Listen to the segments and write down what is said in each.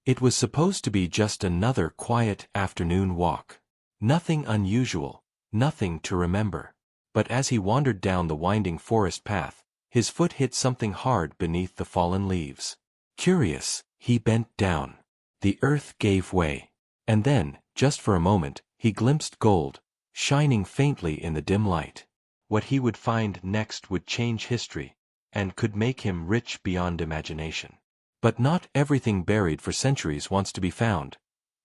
It was supposed to be just another quiet afternoon walk. Nothing unusual, nothing to remember. But as he wandered down the winding forest path, his foot hit something hard beneath the fallen leaves. Curious, he bent down. The earth gave way. And then, just for a moment, he glimpsed gold, shining faintly in the dim light. What he would find next would change history, and could make him rich beyond imagination. But not everything buried for centuries wants to be found.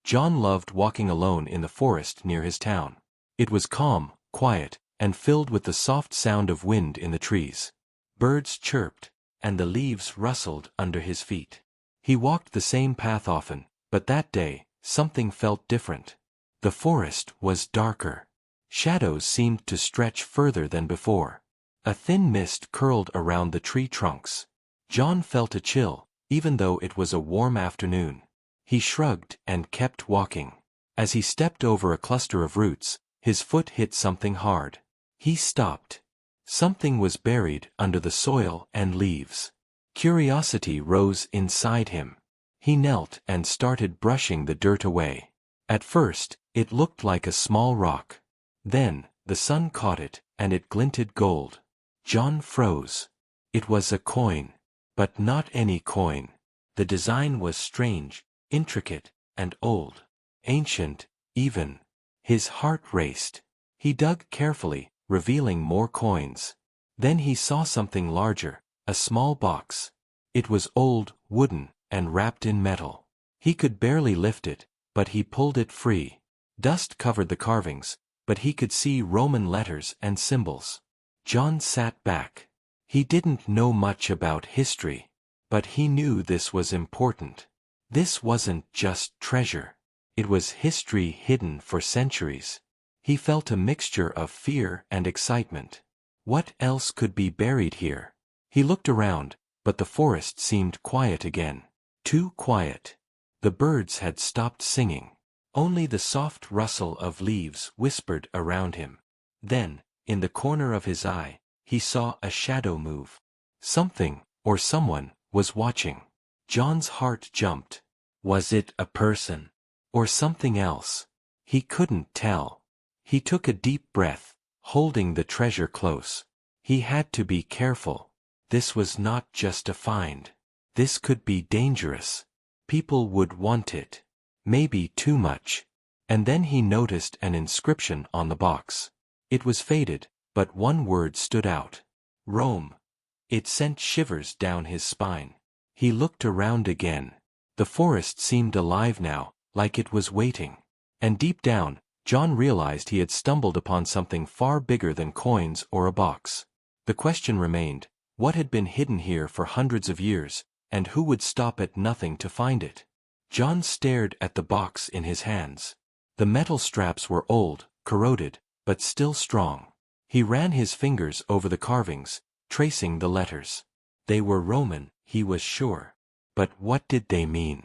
John loved walking alone in the forest near his town. It was calm, quiet, and filled with the soft sound of wind in the trees. Birds chirped, and the leaves rustled under his feet. He walked the same path often, but that day, something felt different. The forest was darker. Shadows seemed to stretch further than before. A thin mist curled around the tree trunks. John felt a chill, even though it was a warm afternoon. He shrugged and kept walking. As he stepped over a cluster of roots, his foot hit something hard. He stopped. Something was buried under the soil and leaves. Curiosity rose inside him. He knelt and started brushing the dirt away. At first, it looked like a small rock. Then, the sun caught it, and it glinted gold. John froze. It was a coin. But not any coin. The design was strange, intricate, and old. Ancient, even. His heart raced. He dug carefully, revealing more coins. Then he saw something larger, a small box. It was old, wooden, and wrapped in metal. He could barely lift it, but he pulled it free. Dust covered the carvings, but he could see Roman letters and symbols. John sat back. He didn't know much about history, but he knew this was important. This wasn't just treasure. It was history hidden for centuries. He felt a mixture of fear and excitement. What else could be buried here? He looked around, but the forest seemed quiet again. Too quiet. The birds had stopped singing. Only the soft rustle of leaves whispered around him. Then, in the corner of his eye, he saw a shadow move. Something, or someone, was watching. John's heart jumped. Was it a person? Or something else? He couldn't tell. He took a deep breath, holding the treasure close. He had to be careful. This was not just a find. This could be dangerous. People would want it. Maybe too much. And then he noticed an inscription on the box. It was faded, but one word stood out. Rome. It sent shivers down his spine. He looked around again. The forest seemed alive now, like it was waiting. And deep down, John realized he had stumbled upon something far bigger than coins or a box. The question remained, what had been hidden here for hundreds of years, and who would stop at nothing to find it? John stared at the box in his hands. The metal straps were old, corroded, but still strong. He ran his fingers over the carvings, tracing the letters. They were Roman, he was sure. But what did they mean?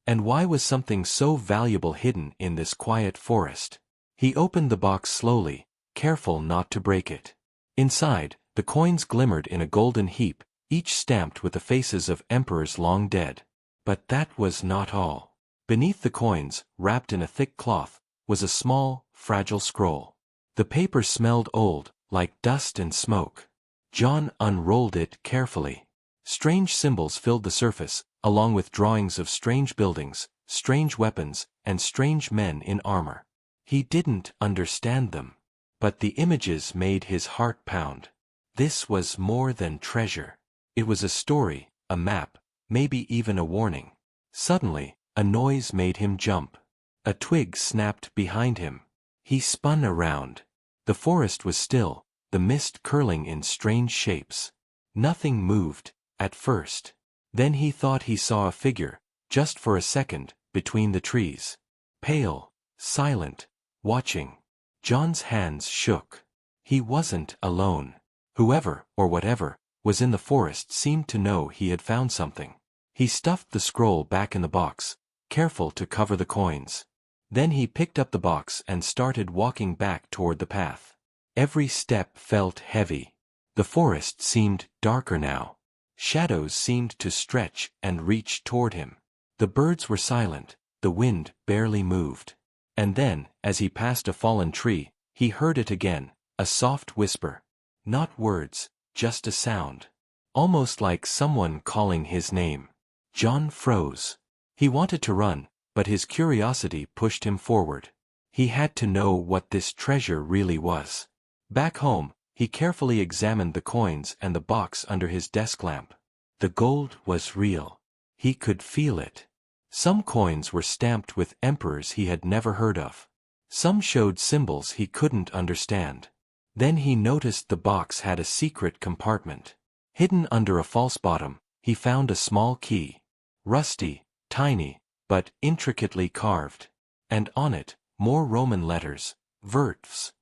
And why was something so valuable hidden in this quiet forest? He opened the box slowly, careful not to break it. Inside, the coins glimmered in a golden heap, each stamped with the faces of emperors long dead. But that was not all. Beneath the coins, wrapped in a thick cloth, was a small, fragile scroll. The paper smelled old, like dust and smoke. John unrolled it carefully. Strange symbols filled the surface, along with drawings of strange buildings, strange weapons, and strange men in armor. He didn't understand them. But the images made his heart pound. This was more than treasure. It was a story, a map, maybe even a warning. Suddenly, a noise made him jump. A twig snapped behind him. He spun around. The forest was still, the mist curling in strange shapes. Nothing moved, at first. Then he thought he saw a figure, just for a second, between the trees. Pale, silent, watching. John's hands shook. He wasn't alone. Whoever, or whatever, was in the forest seemed to know he had found something. He stuffed the scroll back in the box, careful to cover the coins. Then he picked up the box and started walking back toward the path. Every step felt heavy. The forest seemed darker now. Shadows seemed to stretch and reach toward him. The birds were silent, the wind barely moved. And then, as he passed a fallen tree, he heard it again, a soft whisper. Not words, just a sound. Almost like someone calling his name. John froze. He wanted to run, but his curiosity pushed him forward. He had to know what this treasure really was. Back home, he carefully examined the coins and the box under his desk lamp. The gold was real. He could feel it. Some coins were stamped with emperors he had never heard of. Some showed symbols he couldn't understand. Then he noticed the box had a secret compartment. Hidden under a false bottom, he found a small key. Rusty, tiny, but intricately carved. And on it, more Roman letters, virtus.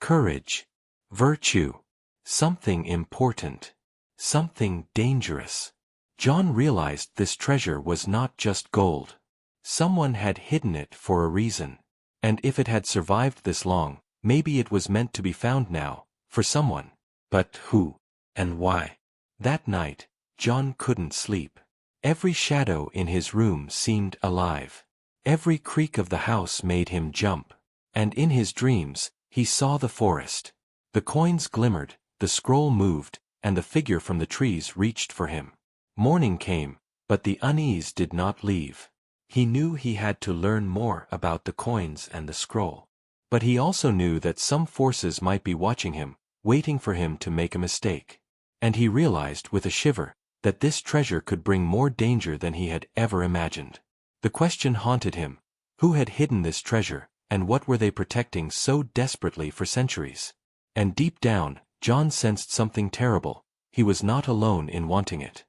Courage. Virtue. Something important. Something dangerous. John realized this treasure was not just gold. Someone had hidden it for a reason. And if it had survived this long, maybe it was meant to be found now, for someone. But who? And why? That night, John couldn't sleep. Every shadow in his room seemed alive. Every creak of the house made him jump. And in his dreams, he saw the forest. The coins glimmered, the scroll moved, and the figure from the trees reached for him. Morning came, but the unease did not leave. He knew he had to learn more about the coins and the scroll. But he also knew that some forces might be watching him, waiting for him to make a mistake. And he realized with a shiver that this treasure could bring more danger than he had ever imagined. The question haunted him: who had hidden this treasure, and what were they protecting so desperately for centuries? And deep down, John sensed something terrible. He was not alone in wanting it.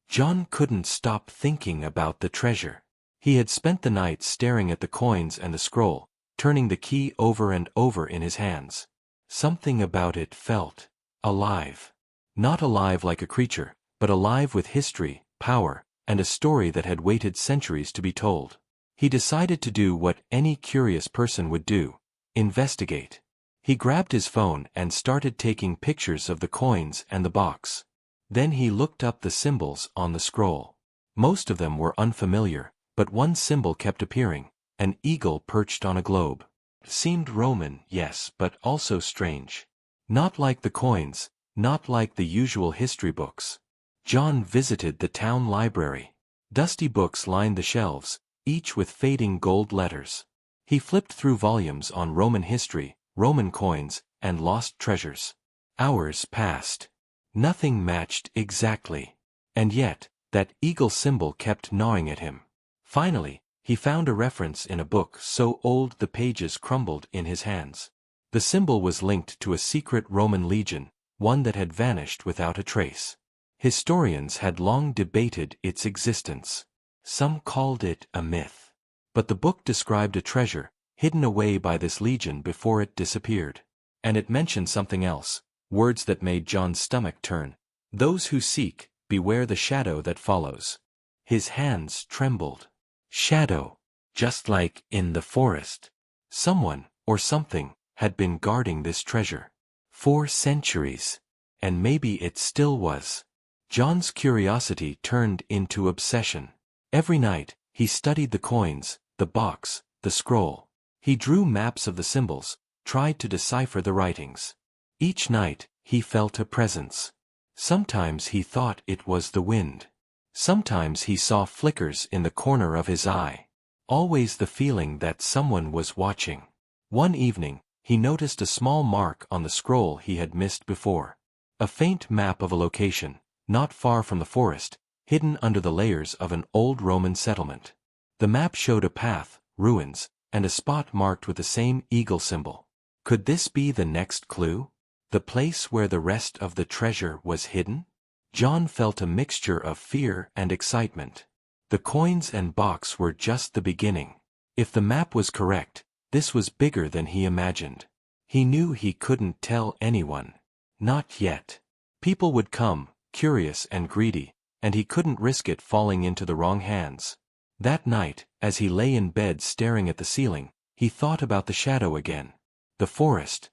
John couldn't stop thinking about the treasure. He had spent the night staring at the coins and the scroll, turning the key over and over in his hands. Something about it felt alive. Not alive like a creature, but alive with history, power, and a story that had waited centuries to be told. He decided to do what any curious person would do: investigate. He grabbed his phone and started taking pictures of the coins and the box. Then he looked up the symbols on the scroll. Most of them were unfamiliar, but one symbol kept appearing: an eagle perched on a globe. Seemed Roman, yes, but also strange. Not like the coins, not like the usual history books. John visited the town library. Dusty books lined the shelves, each with fading gold letters. He flipped through volumes on Roman history, Roman coins, and lost treasures. Hours passed. Nothing matched exactly. And yet, that eagle symbol kept gnawing at him. Finally, he found a reference in a book so old the pages crumbled in his hands. The symbol was linked to a secret Roman legion, one that had vanished without a trace. Historians had long debated its existence. Some called it a myth. But the book described a treasure, hidden away by this legion before it disappeared. And it mentioned something else, words that made John's stomach turn. Those who seek, beware the shadow that follows. His hands trembled. Shadow. Just like in the forest. Someone, or something, had been guarding this treasure. For centuries. And maybe it still was. John's curiosity turned into obsession. Every night, he studied the coins, the box, the scroll. He drew maps of the symbols, tried to decipher the writings. Each night, he felt a presence. Sometimes he thought it was the wind. Sometimes he saw flickers in the corner of his eye. Always the feeling that someone was watching. One evening, he noticed a small mark on the scroll he had missed before. A faint map of a location, not far from the forest, hidden under the layers of an old Roman settlement. The map showed a path, ruins, and a spot marked with the same eagle symbol. Could this be the next clue? The place where the rest of the treasure was hidden? John felt a mixture of fear and excitement. The coins and box were just the beginning. If the map was correct, this was bigger than he imagined. He knew he couldn't tell anyone. Not yet. People would come, curious and greedy, and he couldn't risk it falling into the wrong hands. That night, as he lay in bed staring at the ceiling, he thought about the shadow again. The forest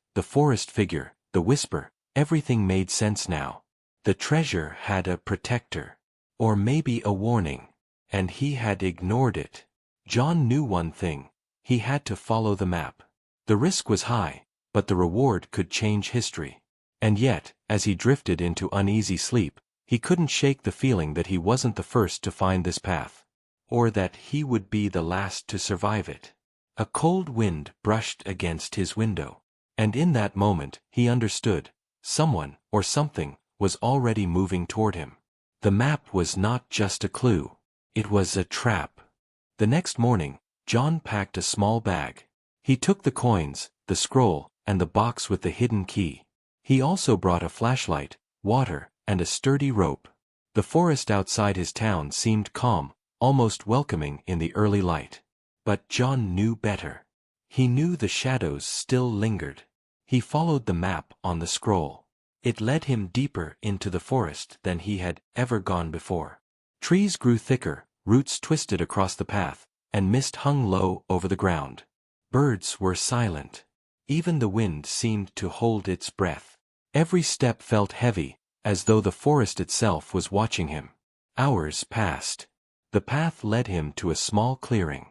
figure, the whisper, everything made sense now. The treasure had a protector. Or maybe a warning. and he had ignored it. John knew one thing: he had to follow the map. The risk was high, but the reward could change history. And yet, as he drifted into uneasy sleep, he couldn't shake the feeling that he wasn't the first to find this path, or that he would be the last to survive it. A cold wind brushed against his window, and in that moment he understood: someone, or something, was already moving toward him. The map was not just a clue. It was a trap. The next morning, John packed a small bag. He took the coins, the scroll, and the box with the hidden key. He also brought a flashlight, water, and a sturdy rope. The forest outside his town seemed calm, almost welcoming in the early light. But John knew better. He knew the shadows still lingered. He followed the map on the scroll. It led him deeper into the forest than he had ever gone before. Trees grew thicker, roots twisted across the path, and mist hung low over the ground. Birds were silent. Even the wind seemed to hold its breath. Every step felt heavy, as though the forest itself was watching him. Hours passed. The path led him to a small clearing.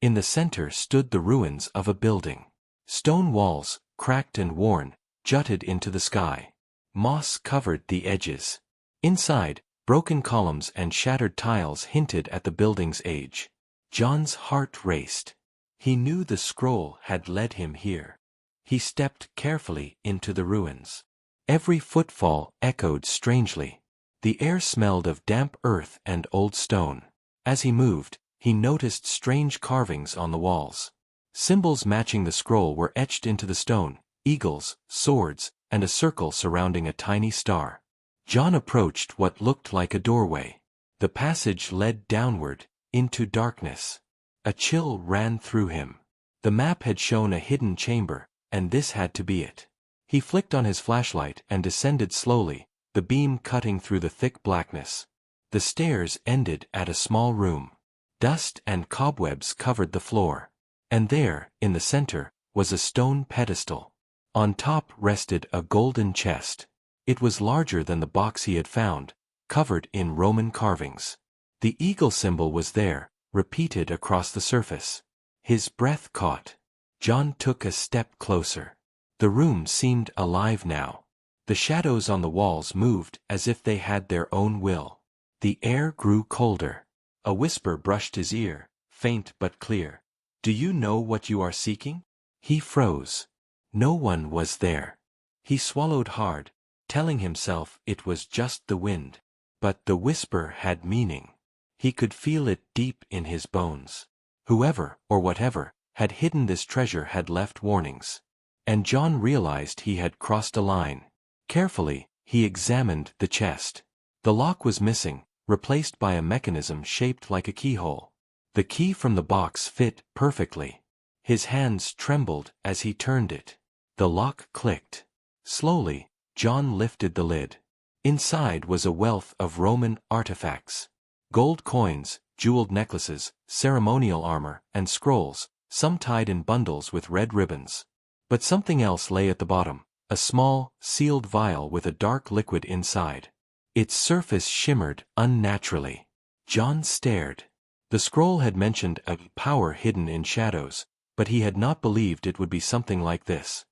In the center stood the ruins of a building. Stone walls, cracked and worn, jutted into the sky. Moss covered the edges. Inside, broken columns and shattered tiles hinted at the building's age. John's heart raced. He knew the scroll had led him here. He stepped carefully into the ruins. Every footfall echoed strangely. The air smelled of damp earth and old stone. As he moved, he noticed strange carvings on the walls. Symbols matching the scroll were etched into the stone: eagles, swords, and a circle surrounding a tiny star. John approached what looked like a doorway. The passage led downward, into darkness. A chill ran through him. The map had shown a hidden chamber, and this had to be it. He flicked on his flashlight and descended slowly, the beam cutting through the thick blackness. The stairs ended at a small room. Dust and cobwebs covered the floor. And there, in the center, was a stone pedestal. On top rested a golden chest. It was larger than the box he had found, covered in Roman carvings. The eagle symbol was there, repeated across the surface. His breath caught. John took a step closer. The room seemed alive now. The shadows on the walls moved as if they had their own will. The air grew colder. A whisper brushed his ear, faint but clear. "Do you know what you are seeking?" He froze. No one was there. He swallowed hard, telling himself it was just the wind. But the whisper had meaning. He could feel it deep in his bones. Whoever, or whatever, had hidden this treasure had left warnings. And John realized he had crossed a line. Carefully, he examined the chest. The lock was missing, replaced by a mechanism shaped like a keyhole. The key from the box fit perfectly. His hands trembled as he turned it. The lock clicked. Slowly, John lifted the lid. Inside was a wealth of Roman artifacts. Gold coins, jeweled necklaces, ceremonial armor, and scrolls, some tied in bundles with red ribbons. But something else lay at the bottom, a small, sealed vial with a dark liquid inside. Its surface shimmered unnaturally. John stared. The scroll had mentioned a power hidden in shadows, but he had not believed it would be something like this.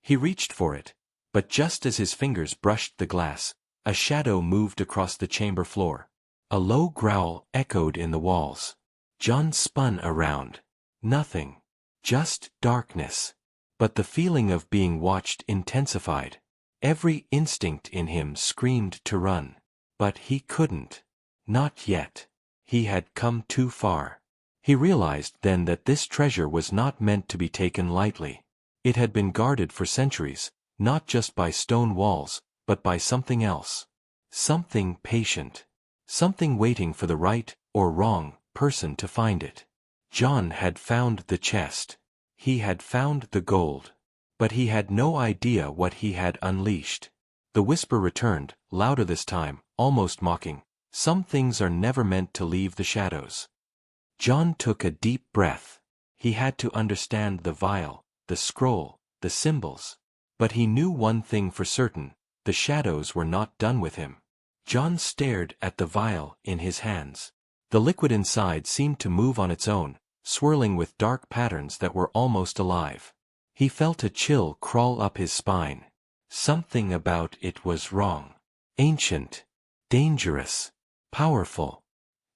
He reached for it, but just as his fingers brushed the glass, a shadow moved across the chamber floor. A low growl echoed in the walls. John spun around. Nothing. Just darkness. But the feeling of being watched intensified. Every instinct in him screamed to run. But he couldn't. Not yet. He had come too far. He realized then that this treasure was not meant to be taken lightly. It had been guarded for centuries, not just by stone walls, but by something else. Something patient. Something waiting for the right, or wrong, person to find it. John had found the chest. He had found the gold. But he had no idea what he had unleashed. The whisper returned, louder this time, almost mocking. "Some things are never meant to leave the shadows." John took a deep breath. He had to understand the vial, the scroll, the symbols. But he knew one thing for certain: the shadows were not done with him. John stared at the vial in his hands. The liquid inside seemed to move on its own, swirling with dark patterns that were almost alive. He felt a chill crawl up his spine. Something about it was wrong. Ancient. Dangerous. Powerful.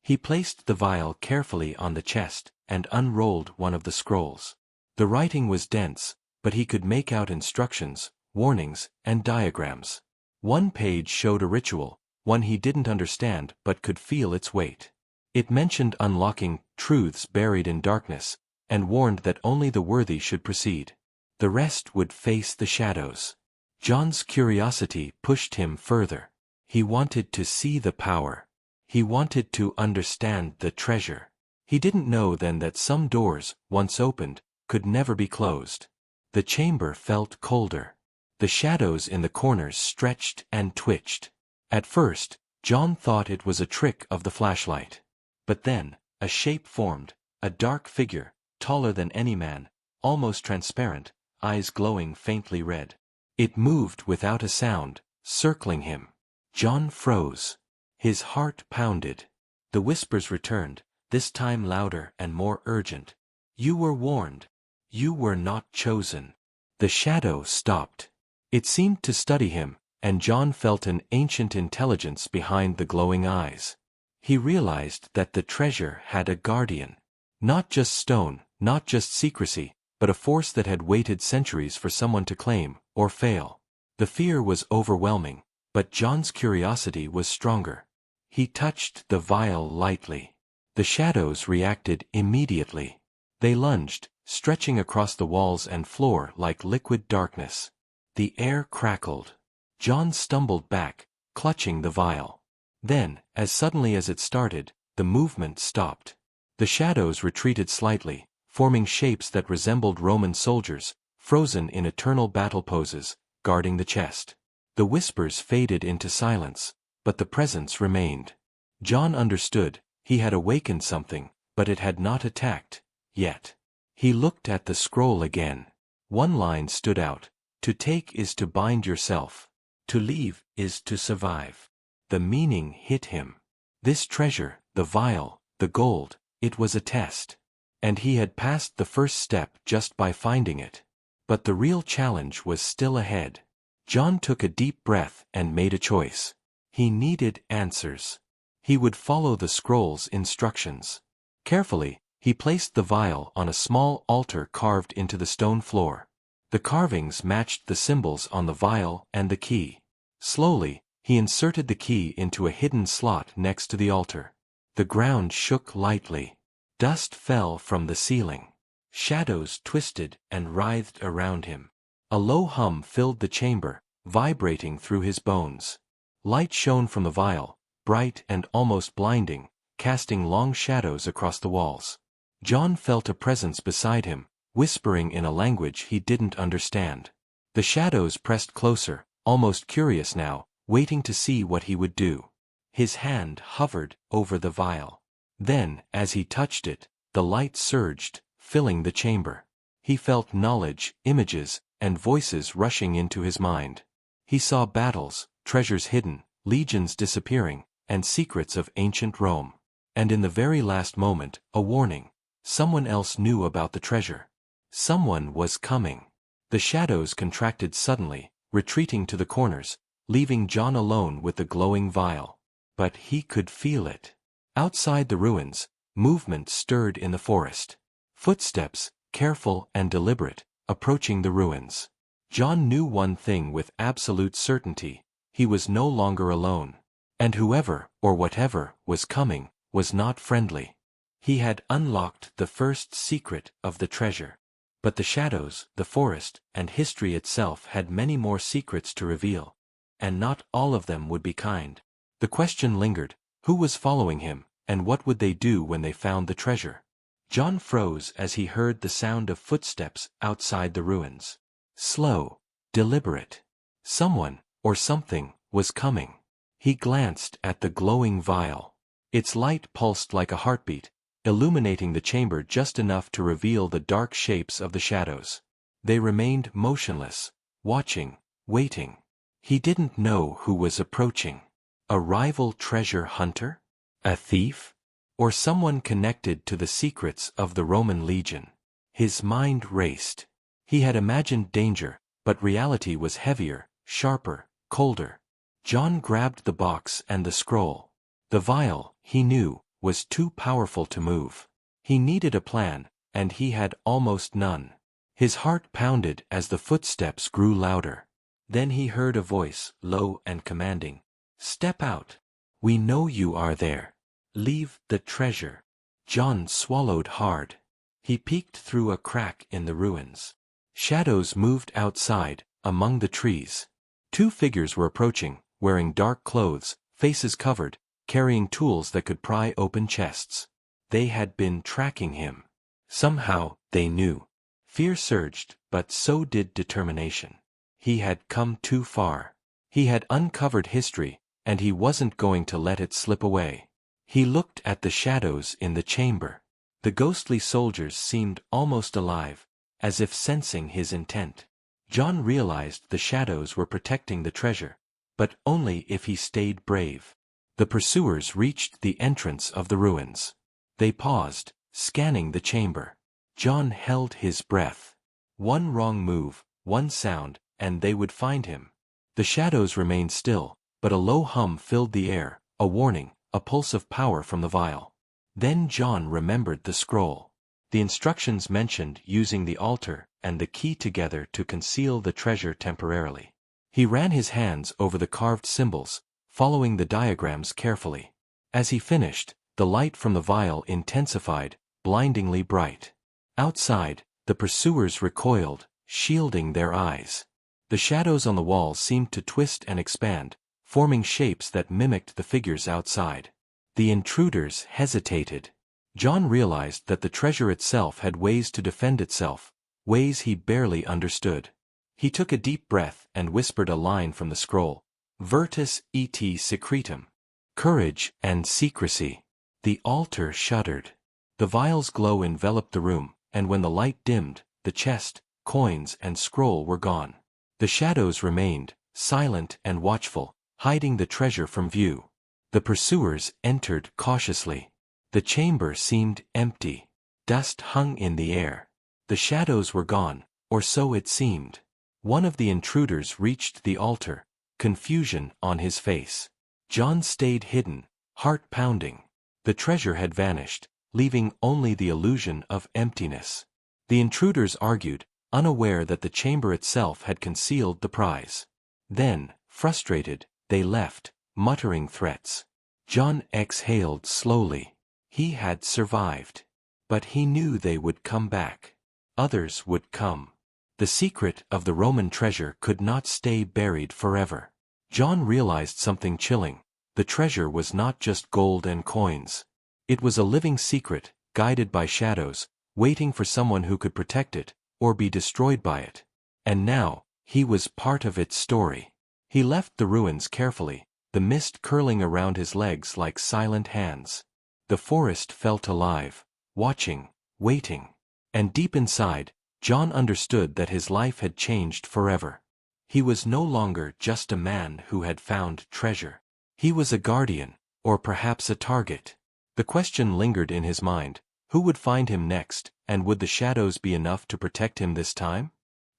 He placed the vial carefully on the chest, and unrolled one of the scrolls. The writing was dense, but he could make out instructions, warnings, and diagrams. One page showed a ritual, one he didn't understand but could feel its weight. It mentioned unlocking truths buried in darkness, and warned that only the worthy should proceed. The rest would face the shadows. John's curiosity pushed him further. He wanted to see the power. He wanted to understand the treasure. He didn't know then that some doors, once opened, could never be closed. The chamber felt colder. The shadows in the corners stretched and twitched. At first, John thought it was a trick of the flashlight. But then, a shape formed, a dark figure, taller than any man, almost transparent, eyes glowing faintly red. It moved without a sound, circling him. John froze. His heart pounded. The whispers returned, this time louder and more urgent. You were warned. You were not chosen. The shadow stopped. It seemed to study him, and John felt an ancient intelligence behind the glowing eyes. He realized that the treasure had a guardian. Not just stone, not just secrecy, but a force that had waited centuries for someone to claim, or fail. The fear was overwhelming, but John's curiosity was stronger. He touched the vial lightly. The shadows reacted immediately. They lunged, stretching across the walls and floor like liquid darkness. The air crackled. John stumbled back, clutching the vial. Then, as suddenly as it started, the movement stopped. The shadows retreated slightly, forming shapes that resembled Roman soldiers, frozen in eternal battle poses, guarding the chest. The whispers faded into silence, but the presence remained. John understood, he had awakened something, but it had not attacked, yet. He looked at the scroll again. One line stood out. To take is to bind yourself. To leave is to survive. The meaning hit him. This treasure, the vial, the gold, it was a test. And he had passed the first step just by finding it. But the real challenge was still ahead. John took a deep breath and made a choice. He needed answers. He would follow the scroll's instructions. Carefully, he placed the vial on a small altar carved into the stone floor. The carvings matched the symbols on the vial and the key. Slowly, he inserted the key into a hidden slot next to the altar. The ground shook lightly. Dust fell from the ceiling. Shadows twisted and writhed around him. A low hum filled the chamber, vibrating through his bones. Light shone from the vial, bright and almost blinding, casting long shadows across the walls. John felt a presence beside him, whispering in a language he didn't understand. The shadows pressed closer, almost curious now, waiting to see what he would do. His hand hovered over the vial. Then, as he touched it, the light surged, filling the chamber. He felt knowledge, images, and voices rushing into his mind. He saw battles, treasures hidden, legions disappearing, and secrets of ancient Rome. And in the very last moment, a warning. Someone else knew about the treasure. Someone was coming. The shadows contracted suddenly, retreating to the corners, leaving John alone with the glowing vial. But he could feel it. Outside the ruins, movement stirred in the forest. Footsteps, careful and deliberate, approaching the ruins. John knew one thing with absolute certainty. He was no longer alone. And whoever, or whatever, was coming, was not friendly. He had unlocked the first secret of the treasure. But the shadows, the forest, and history itself had many more secrets to reveal. And not all of them would be kind. The question lingered, who was following him, and what would they do when they found the treasure? John froze as he heard the sound of footsteps outside the ruins. Slow, deliberate. Someone, or something, was coming. He glanced at the glowing vial. Its light pulsed like a heartbeat, illuminating the chamber just enough to reveal the dark shapes of the shadows. They remained motionless, watching, waiting. He didn't know who was approaching. A rival treasure hunter? A thief? Or someone connected to the secrets of the Roman legion. His mind raced. He had imagined danger, but reality was heavier, sharper, colder. John grabbed the box and the scroll. The vial, he knew, was too powerful to move. He needed a plan, and he had almost none. His heart pounded as the footsteps grew louder. Then he heard a voice, low and commanding. "Step out. We know you are there. Leave the treasure." John swallowed hard. He peeked through a crack in the ruins. Shadows moved outside, among the trees. 2 figures were approaching, wearing dark clothes, faces covered, carrying tools that could pry open chests. They had been tracking him. Somehow, they knew. Fear surged, but so did determination. He had come too far. He had uncovered history, and he wasn't going to let it slip away. He looked at the shadows in the chamber. The ghostly soldiers seemed almost alive, as if sensing his intent. John realized the shadows were protecting the treasure, but only if he stayed brave. The pursuers reached the entrance of the ruins. They paused, scanning the chamber. John held his breath. One wrong move, one sound, and they would find him. The shadows remained still, but a low hum filled the air, a warning, a pulse of power from the vial. Then John remembered the scroll. The instructions mentioned using the altar and the key together to conceal the treasure temporarily. He ran his hands over the carved symbols, following the diagrams carefully. As he finished, the light from the vial intensified, blindingly bright. Outside, the pursuers recoiled, shielding their eyes. The shadows on the walls seemed to twist and expand, forming shapes that mimicked the figures outside. The intruders hesitated. John realized that the treasure itself had ways to defend itself, ways he barely understood. He took a deep breath and whispered a line from the scroll. Virtus et secretum. Courage and secrecy. The altar shuddered. The vial's glow enveloped the room, and when the light dimmed, the chest, coins and scroll were gone. The shadows remained, silent and watchful, hiding the treasure from view. The pursuers entered cautiously. The chamber seemed empty. Dust hung in the air. The shadows were gone, or so it seemed. One of the intruders reached the altar, confusion on his face. John stayed hidden, heart pounding. The treasure had vanished, leaving only the illusion of emptiness. The intruders argued, unaware that the chamber itself had concealed the prize. Then, frustrated, they left, muttering threats. John exhaled slowly. He had survived. But he knew they would come back. Others would come. The secret of the Roman treasure could not stay buried forever. John realized something chilling. The treasure was not just gold and coins. It was a living secret, guided by shadows, waiting for someone who could protect it, or be destroyed by it. And now, he was part of its story. He left the ruins carefully, the mist curling around his legs like silent hands. The forest felt alive, watching, waiting. And deep inside, John understood that his life had changed forever. He was no longer just a man who had found treasure. He was a guardian, or perhaps a target. The question lingered in his mind, who would find him next, and would the shadows be enough to protect him this time?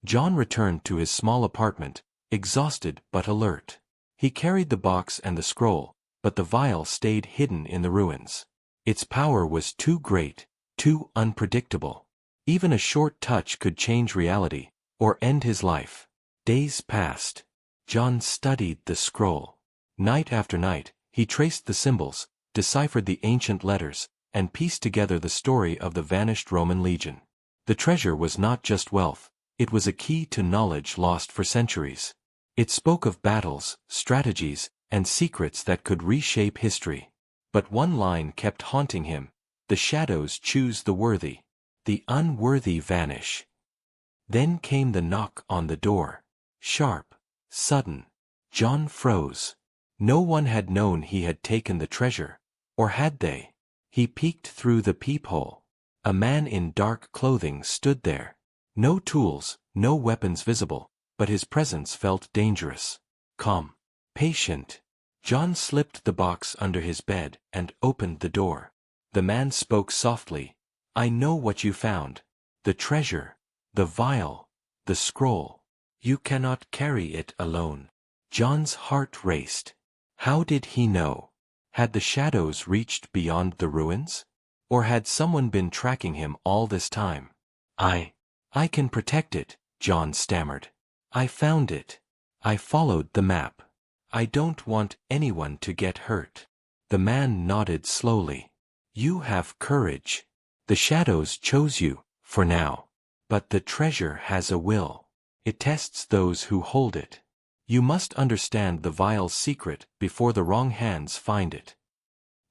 John returned to his small apartment, exhausted but alert. He carried the box and the scroll, but the vial stayed hidden in the ruins. Its power was too great, too unpredictable. Even a short touch could change reality, or end his life. Days passed. John studied the scroll. Night after night, he traced the symbols, deciphered the ancient letters, and pieced together the story of the vanished Roman legion. The treasure was not just wealth, it was a key to knowledge lost for centuries. It spoke of battles, strategies, and secrets that could reshape history. But one line kept haunting him: the shadows choose the worthy. The unworthy vanish. Then came the knock on the door. Sharp, sudden. John froze. No one had known he had taken the treasure, or had they? He peeked through the peephole. A man in dark clothing stood there. No tools, no weapons visible, but his presence felt dangerous. Calm. Patient. John slipped the box under his bed and opened the door. The man spoke softly. I know what you found. The treasure, the vial, the scroll. You cannot carry it alone. John's heart raced. How did he know? Had the shadows reached beyond the ruins? Or had someone been tracking him all this time? I can protect it, John stammered. I found it. I followed the map. I don't want anyone to get hurt. The man nodded slowly. You have courage. The shadows chose you, for now. But the treasure has a will. It tests those who hold it. You must understand the vial's secret before the wrong hands find it.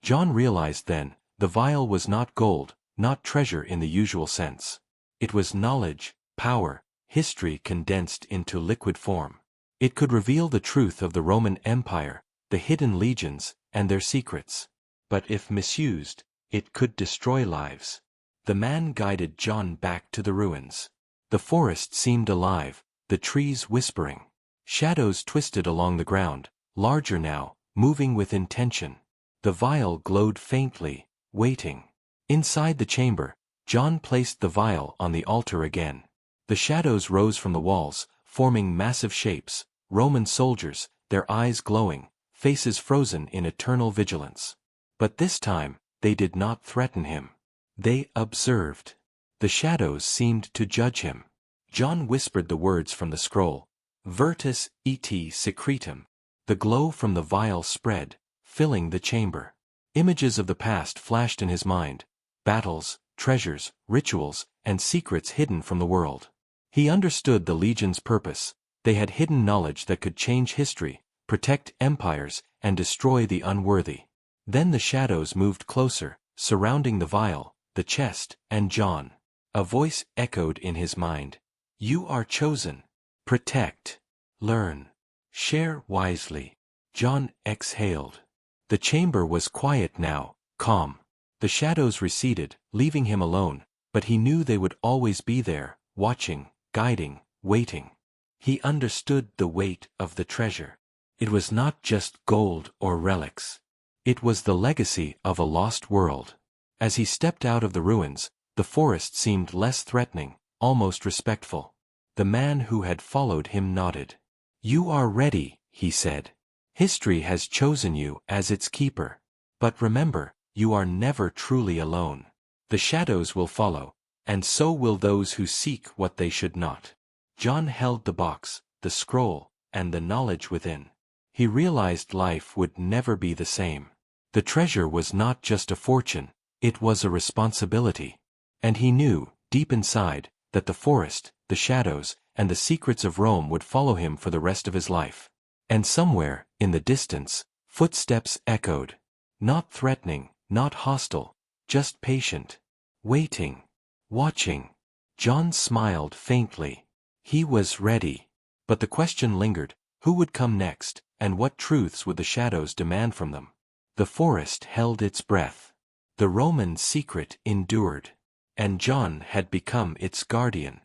John realized then, the vial was not gold, not treasure in the usual sense. It was knowledge, power, history condensed into liquid form. It could reveal the truth of the Roman Empire, the hidden legions, and their secrets. But if misused, it could destroy lives. The man guided John back to the ruins. The forest seemed alive, the trees whispering. Shadows twisted along the ground, larger now, moving with intention. The vial glowed faintly, waiting. Inside the chamber, John placed the vial on the altar again. The shadows rose from the walls, forming massive shapes, Roman soldiers, their eyes glowing, faces frozen in eternal vigilance. But this time, they did not threaten him. They observed. The shadows seemed to judge him. John whispered the words from the scroll. Virtus et secretum. The glow from the vial spread, filling the chamber. Images of the past flashed in his mind. Battles, treasures, rituals, and secrets hidden from the world. He understood the legion's purpose. They had hidden knowledge that could change history, protect empires, and destroy the unworthy. Then the shadows moved closer, surrounding the vial, the chest, and John. A voice echoed in his mind. You are chosen. Protect. Learn. Share wisely. John exhaled. The chamber was quiet now, calm. The shadows receded, leaving him alone, but he knew they would always be there, watching, guiding, waiting. He understood the weight of the treasure. It was not just gold or relics. It was the legacy of a lost world. As he stepped out of the ruins, the forest seemed less threatening, almost respectful. The man who had followed him nodded. You are ready, he said. History has chosen you as its keeper. But remember, you are never truly alone. The shadows will follow, and so will those who seek what they should not. John held the box, the scroll, and the knowledge within. He realized life would never be the same. The treasure was not just a fortune, it was a responsibility. And he knew, deep inside, that the forest, the shadows, and the secrets of Rome would follow him for the rest of his life. And somewhere, in the distance, footsteps echoed. Not threatening, not hostile, just patient. Waiting. Watching. John smiled faintly. He was ready. But the question lingered, who would come next, and what truths would the shadows demand from them? The forest held its breath. The Roman secret endured. And John had become its guardian.